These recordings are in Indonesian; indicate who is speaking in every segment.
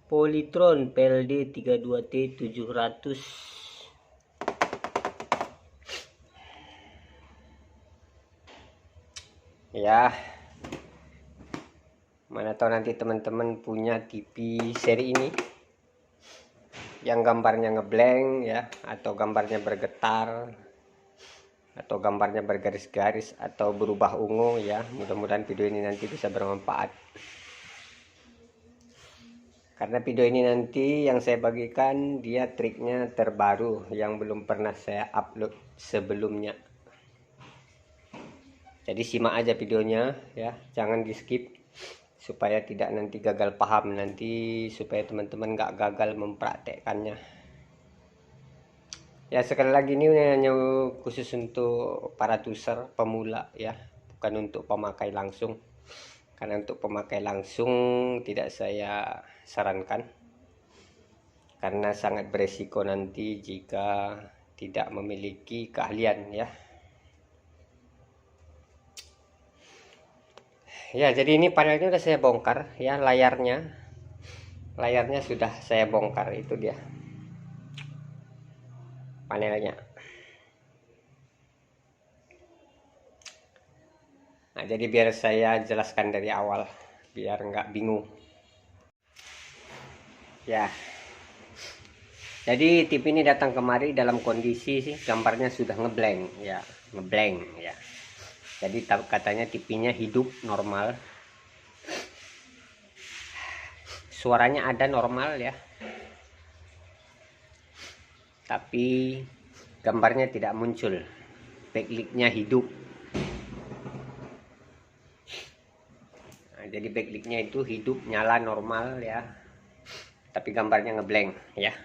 Speaker 1: Polytron PLD 32T 700. Ya, mana tahu nanti teman-teman punya TV seri ini yang gambarnya ngeblank ya, atau gambarnya bergetar, atau gambarnya bergaris-garis atau berubah ungu ya. Mudah-mudahan video ini nanti bisa bermanfaat. Karena video ini nanti yang saya bagikan dia triknya terbaru yang belum pernah saya upload sebelumnya. Jadi simak aja videonya ya, jangan di skip supaya tidak nanti gagal paham, nanti supaya teman-teman nggak gagal mempraktekkannya. Ya sekali lagi ini hanya khusus untuk para tuser pemula ya, bukan untuk pemakai langsung. Karena untuk pemakai langsung tidak saya sarankan, karena sangat beresiko nanti jika tidak memiliki keahlian ya. Ya, jadi ini panelnya sudah saya bongkar ya, layarnya sudah saya bongkar, itu dia panelnya. Nah, jadi biar saya jelaskan dari awal biar nggak bingung ya. Jadi TV ini datang kemari dalam kondisi sih gambarnya sudah ngeblank ya, ngeblank ya. Jadi katanya TV-nya hidup normal, suaranya ada normal ya, tapi gambarnya tidak muncul, backlight-nya hidup. Nah, jadi backlight-nya itu hidup, nyala normal ya, tapi gambarnya ngeblank ya.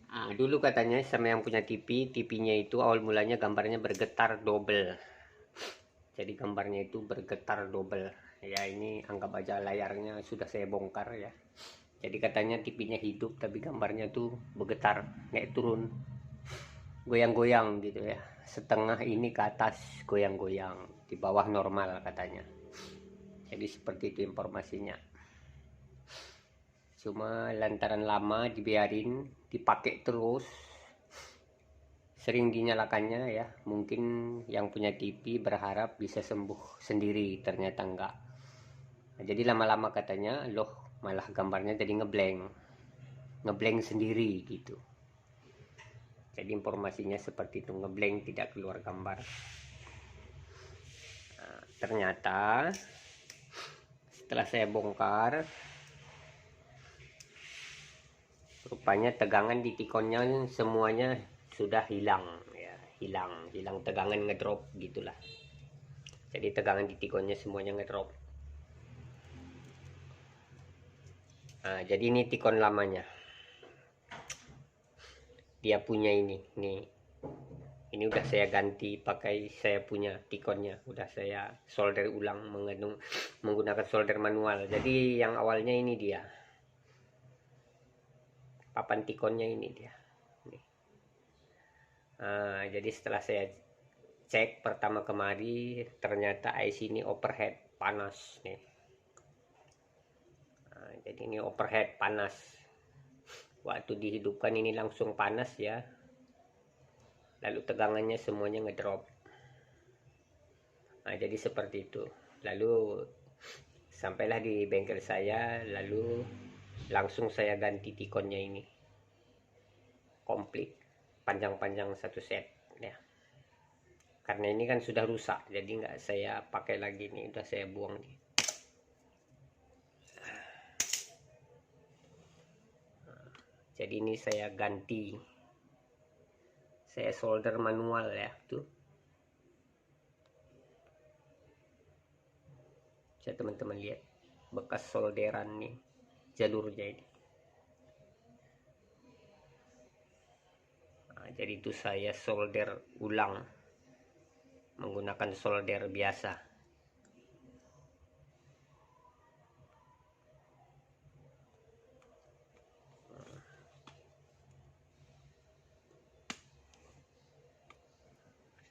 Speaker 1: Nah, dulu katanya sama yang punya TV-nya itu awal mulanya gambarnya bergetar double. Jadi gambarnya itu bergetar double. Ya ini anggap aja layarnya sudah saya bongkar ya. Jadi katanya TV-nya hidup tapi gambarnya tuh bergetar, naik turun, goyang-goyang gitu ya. Setengah ini ke atas goyang-goyang, di bawah normal katanya. Jadi seperti itu informasinya. Cuma lantaran lama dibiarin, dipakai terus, sering dinyalakannya ya, mungkin yang punya TV berharap bisa sembuh sendiri, ternyata enggak. Nah, jadi lama-lama katanya loh malah gambarnya jadi ngeblank sendiri gitu. Jadi informasinya seperti itu, ngeblank, tidak keluar gambar. Nah, ternyata setelah saya bongkar, rupanya tegangan di tikonnya semuanya sudah hilang ya, hilang tegangan, ngedrop gitulah. Jadi tegangan di tikonnya semuanya ngedrop. Nah, jadi ini tikon lamanya, dia punya ini udah saya ganti pakai saya punya tikonnya, udah saya solder ulang menggunakan solder manual. Jadi yang awalnya ini dia papan tikonnya, ini dia. Nah, jadi setelah saya cek pertama kemari, ternyata IC ini overhead, panas nih. Nah, jadi ini overhead, panas. Waktu dihidupkan ini langsung panas ya. Lalu tegangannya semuanya ngedrop. Nah, jadi seperti itu. Lalu sampailah di bengkel saya, lalu langsung saya ganti tikonnya ini komplit, panjang-panjang satu set ya. Karena ini kan sudah rusak, jadi nggak saya pakai lagi, ini udah saya buang nih. Jadi ini saya ganti, saya solder manual ya tuh. Bisa teman-teman lihat bekas solderan nih jalurnya ini. Nah, jadi itu saya solder ulang menggunakan solder biasa.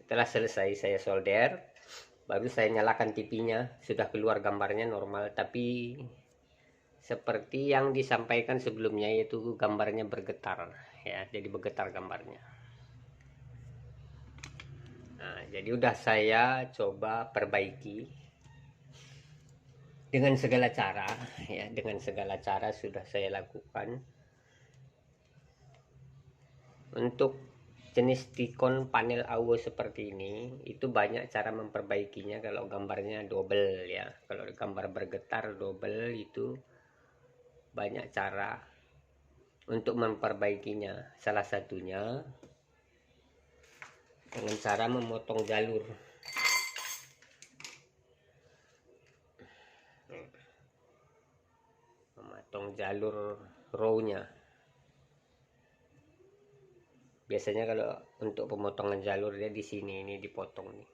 Speaker 1: Setelah selesai saya solder, baru saya nyalakan TV-nya, sudah keluar gambarnya normal, tapi seperti yang disampaikan sebelumnya, yaitu gambarnya bergetar ya, jadi bergetar gambarnya. Nah, jadi udah saya coba perbaiki dengan segala cara ya, dengan segala cara sudah saya lakukan. Untuk jenis Tikon panel AWO seperti ini itu banyak cara memperbaikinya. Kalau gambarnya double ya, kalau gambar bergetar double itu banyak cara untuk memperbaikinya. Salah satunya dengan cara memotong jalur. Memotong jalur row-nya. Biasanya kalau untuk pemotongan jalur dia di sini, ini dipotong nih.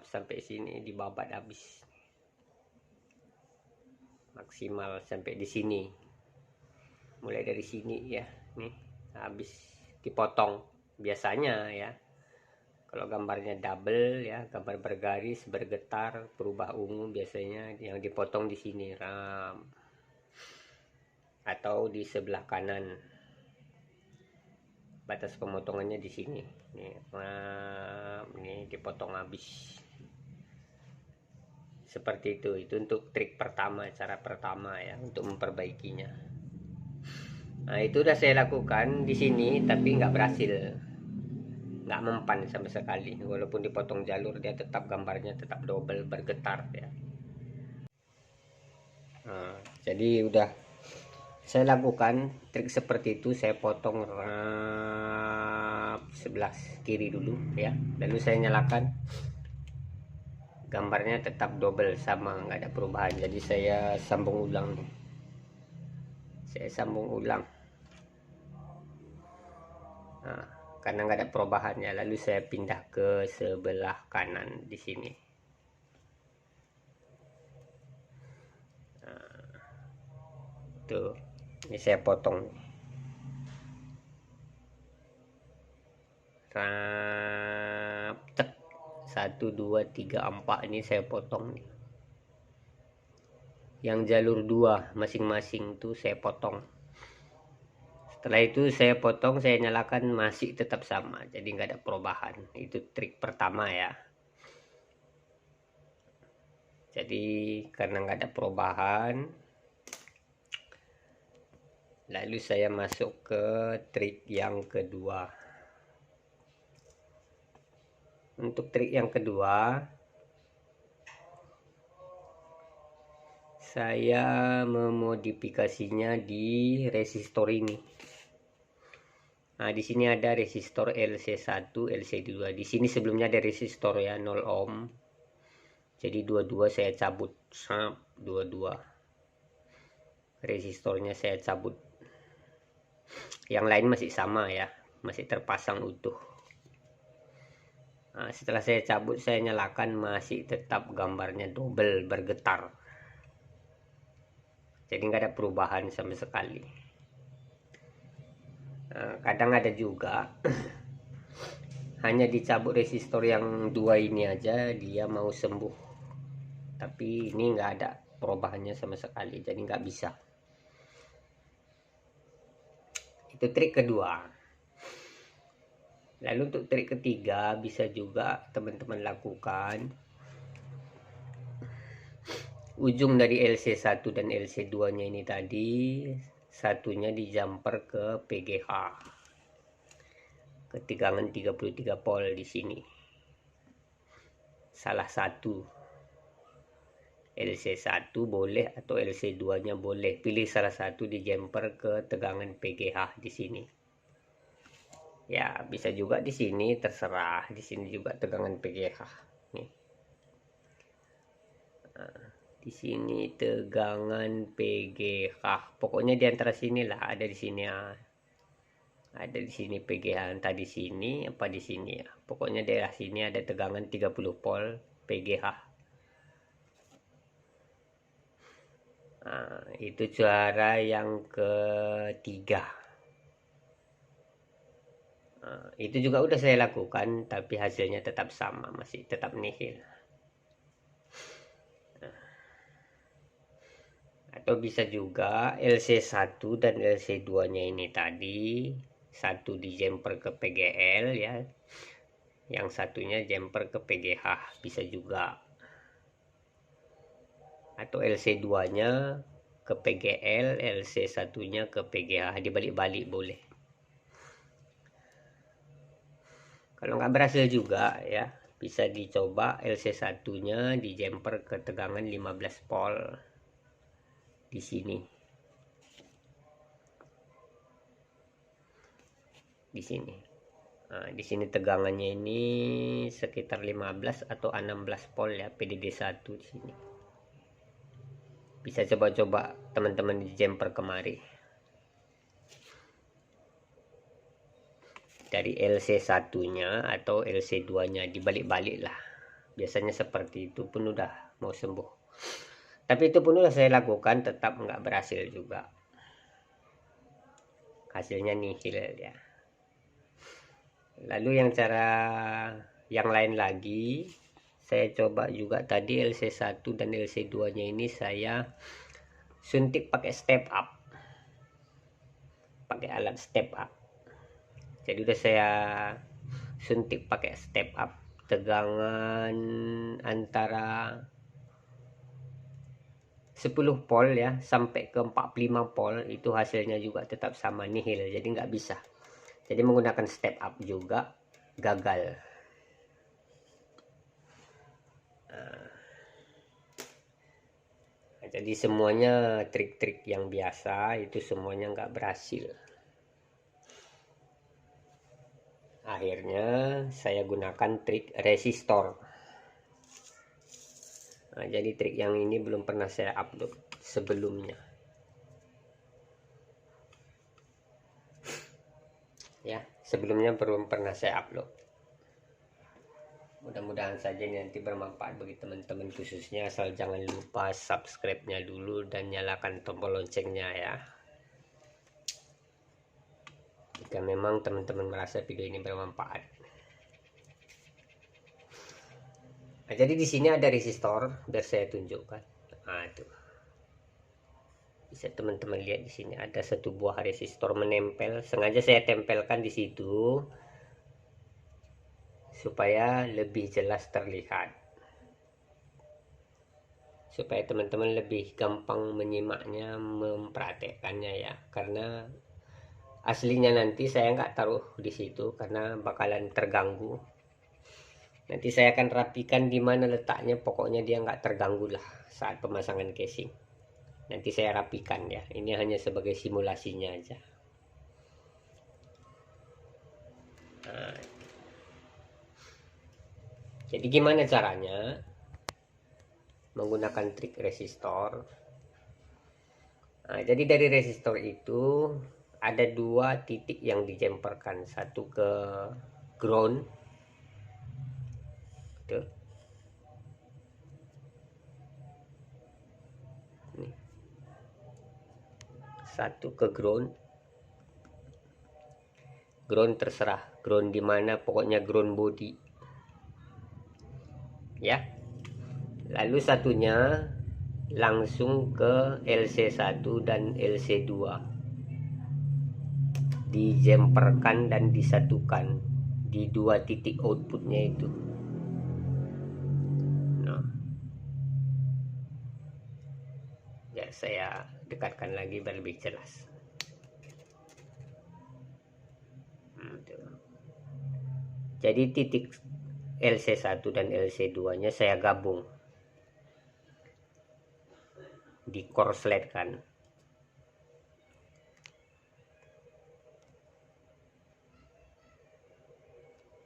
Speaker 1: Sampai sini dibabat habis. Maksimal sampai di sini. Mulai dari sini ya, nih habis dipotong. Biasanya ya. Kalau gambarnya double ya, gambar bergaris, bergetar, berubah ungu, biasanya yang dipotong di sini ram. Atau di sebelah kanan. Batas pemotongannya di sini. Nih, ini dipotong habis. Seperti itu. Itu untuk trik pertama, cara pertama ya untuk memperbaikinya. Nah, itu udah saya lakukan di sini tapi nggak berhasil. Nggak mempan sama sekali. Walaupun dipotong jalur dia tetap gambarnya tetap double bergetar ya. Nah, jadi udah saya lakukan trik seperti itu. Saya potong sebelah kiri dulu ya, lalu saya nyalakan, gambarnya tetap double sama, nggak ada perubahan. Jadi saya sambung ulang nih, saya sambung ulang. Nah, karena nggak ada perubahannya, lalu saya pindah ke sebelah kanan di sini. Nah, tuh ini saya potong. 1 2 3 4 ini saya potong nih. Yang jalur 2 masing-masing tuh saya potong. Setelah itu saya potong, saya nyalakan, masih tetap sama, jadi nggak ada perubahan. Itu trik pertama ya. Jadi karena nggak ada perubahan, lalu saya masuk ke trik yang kedua. Untuk trik yang kedua, saya memodifikasinya di resistor ini. Nah, di sini ada resistor LC1, LC2. Di sini sebelumnya ada resistor ya 0 ohm. Jadi dua-dua saya cabut. Dua-dua resistornya saya cabut. Yang lain masih sama ya, masih terpasang utuh. Nah, setelah saya cabut, saya nyalakan, masih tetap gambarnya double bergetar. Jadi nggak ada perubahan sama sekali. Nah, kadang ada juga hanya dicabut resistor yang 2 ini aja dia mau sembuh, tapi ini nggak ada perubahannya sama sekali, jadi nggak bisa. Itu trik kedua. Lalu untuk trik ketiga bisa juga teman-teman lakukan. Ujung dari LC1 dan LC2 nya ini tadi, satunya di jumper ke PGH, ke tegangan 33 volt di sini. Salah satu LC1 boleh atau LC2 nya boleh, pilih salah satu di jumper ke tegangan PGH di sini. Ya, bisa juga di sini, terserah. Di sini juga tegangan PGH. Nih. Nah, di sini tegangan PGH. Pokoknya di antara sinilah, ada di sini ya. Ada di sini PGH, entah di sini apa di sini ya. Pokoknya daerah sini ada tegangan 30 volt PGH. Nah, itu cara yang ketiga. Nah, itu juga udah saya lakukan, tapi hasilnya tetap sama, masih tetap nihil. Atau bisa juga LC1 dan LC2 nya ini tadi, satu di jumper ke PGL ya, yang satunya jumper ke PGH, bisa juga. Atau LC2 nya ke PGL, LC1 nya ke PGH, dibalik-balik boleh. Kalau nggak berhasil juga ya, bisa dicoba LC1 nya di jumper ke tegangan 15 volt di sini. Di sini. Nah, di sini tegangannya ini sekitar 15 atau 16 volt ya, PDD1 di sini. Bisa coba-coba teman-teman di jumper kemari. Dari LC1-nya atau LC2-nya dibalik-balik lah. Biasanya seperti itu pun udah mau sembuh. Tapi itu pun udah saya lakukan, tetap nggak berhasil juga. Hasilnya nihil ya. Lalu yang cara yang lain lagi, saya coba juga tadi LC1 dan LC2 nya ini saya suntik pakai step up, pakai alat step up. Jadi udah saya suntik pakai step up, tegangan antara 10 volt ya sampai ke 45 volt, itu hasilnya juga tetap sama, nihil, jadi nggak bisa. Jadi menggunakan step up juga gagal. Nah, jadi semuanya trik-trik yang biasa itu semuanya nggak berhasil. Akhirnya saya gunakan trik resistor. Nah, jadi trik yang ini belum pernah saya upload sebelumnya. Ya, sebelumnya belum pernah saya upload. Mudah-mudahan saja ini nanti bermanfaat bagi teman-teman, khususnya asal jangan lupa subscribe-nya dulu dan nyalakan tombol loncengnya ya. Jika memang teman-teman merasa video ini bermanfaat. Nah, jadi di sini ada resistor, biar saya tunjukkan. Nah, itu. Bisa teman-teman lihat di sini ada satu buah resistor menempel. Sengaja saya tempelkan di situ supaya lebih jelas terlihat, supaya teman-teman lebih gampang menyimaknya, mempraktekkannya ya. Karena aslinya nanti saya nggak taruh di situ karena bakalan terganggu. Nanti saya akan rapikan di mana letaknya, pokoknya dia nggak terganggu lah saat pemasangan casing. Nanti saya rapikan ya. Ini hanya sebagai simulasinya aja. Nah, jadi gimana caranya menggunakan trik resistor? Nah, jadi dari resistor itu ada dua titik yang dijemperkan, satu ke ground, tuh. Nih. Satu ke ground, ground terserah, ground dimana, pokoknya ground body, ya. Lalu satunya langsung ke LC1 dan LC2, dijemperkan dan disatukan di dua titik outputnya itu. Nah, ya saya dekatkan lagi biar lebih jelas. Jadi titik LC1 dan LC2 nya saya gabung, di korslet kan.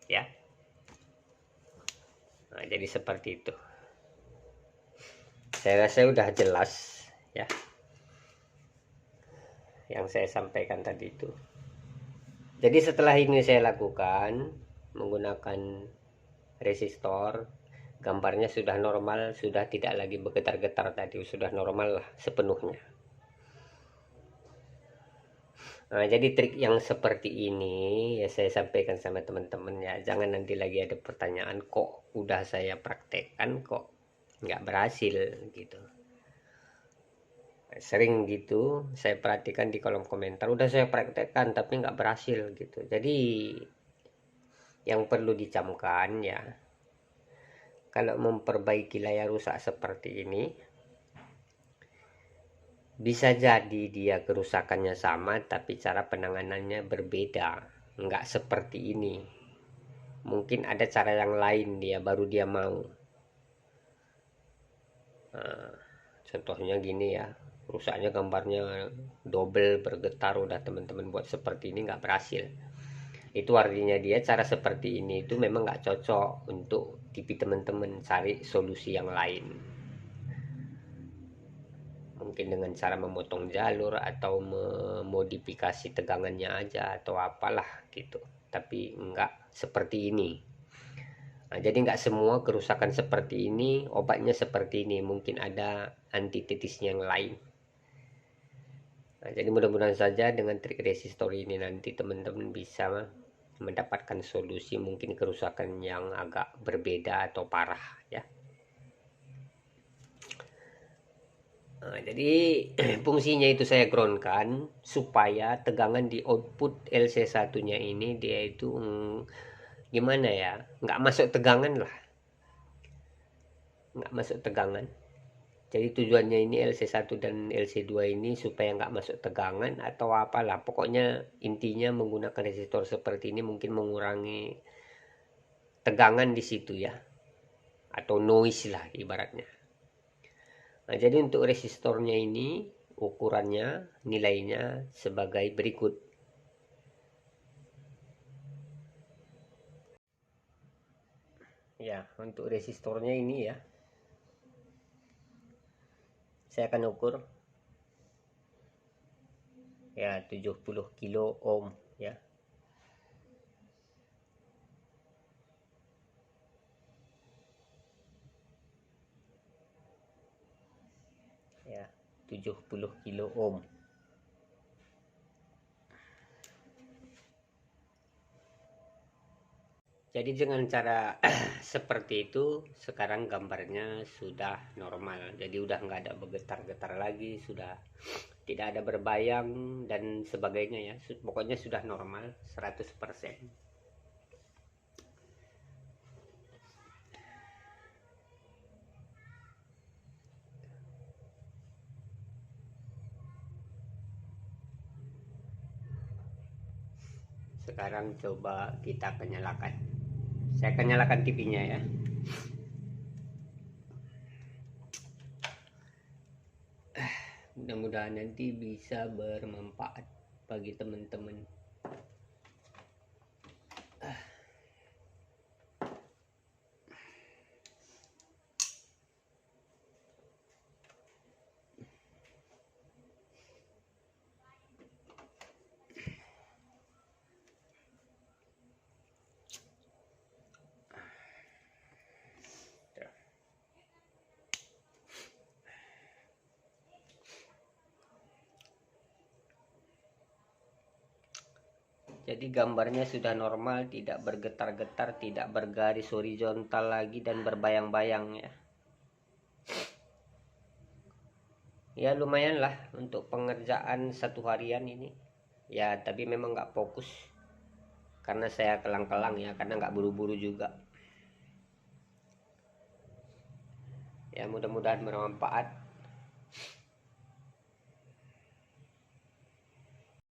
Speaker 1: Ya. Nah, jadi seperti itu. Saya rasa udah jelas ya yang saya sampaikan tadi itu. Jadi setelah ini saya lakukan menggunakan resistor, gambarnya sudah normal, sudah tidak lagi bergetar-getar tadi, sudah normal lah sepenuhnya. Nah, jadi trik yang seperti ini ya saya sampaikan sama teman-teman ya. Jangan nanti lagi ada pertanyaan, kok udah saya praktekkan kok nggak berhasil gitu. Sering gitu saya perhatikan di kolom komentar, udah saya praktekkan tapi nggak berhasil gitu. Jadi yang perlu dicamkan ya, kalau memperbaiki layar rusak seperti ini, bisa jadi dia kerusakannya sama tapi cara penanganannya berbeda, nggak seperti ini. Mungkin ada cara yang lain dia baru dia mau. Nah, contohnya gini ya, rusaknya gambarnya double bergetar, udah teman-teman buat seperti ini nggak berhasil. Itu artinya dia cara seperti ini itu memang nggak cocok untuk TV teman-teman, cari solusi yang lain. Mungkin dengan cara memotong jalur atau memodifikasi tegangannya aja atau apalah gitu. Tapi nggak seperti ini. Nah, jadi nggak semua kerusakan seperti ini obatnya seperti ini, mungkin ada antitetisnya yang lain. Nah, jadi mudah-mudahan saja dengan trik resistor ini nanti teman-teman bisa mendapatkan solusi mungkin kerusakan yang agak berbeda atau parah ya. Nah, jadi fungsinya itu saya groundkan supaya tegangan di output LC1 nya ini dia itu gimana ya, nggak masuk tegangan lah, nggak masuk tegangan. Jadi tujuannya ini LC1 dan LC2 ini supaya nggak masuk tegangan atau apalah, pokoknya intinya menggunakan resistor seperti ini mungkin mengurangi tegangan di situ ya, atau noise lah ibaratnya. Nah, jadi untuk resistornya ini ukurannya nilainya sebagai berikut. Ya, untuk resistornya ini ya, saya akan ukur ya 70 kilo ohm ya. Ya, 70 kilo ohm. Jadi dengan cara seperti itu sekarang gambarnya sudah normal. Jadi udah nggak ada bergetar-getar lagi, sudah tidak ada berbayang dan sebagainya ya. Pokoknya sudah normal 100%. Sekarang coba kita akan nyalakan. Saya akan nyalakan TV-nya ya. Mudah-mudahan nanti bisa bermanfaat bagi teman-teman. Jadi gambarnya sudah normal, tidak bergetar-getar, tidak bergaris horizontal lagi dan berbayang-bayang ya. Ya lumayan lah untuk pengerjaan satu harian ini. Ya tapi memang nggak fokus karena saya kelang-kelang ya, karena nggak buru-buru juga. Ya mudah-mudahan bermanfaat.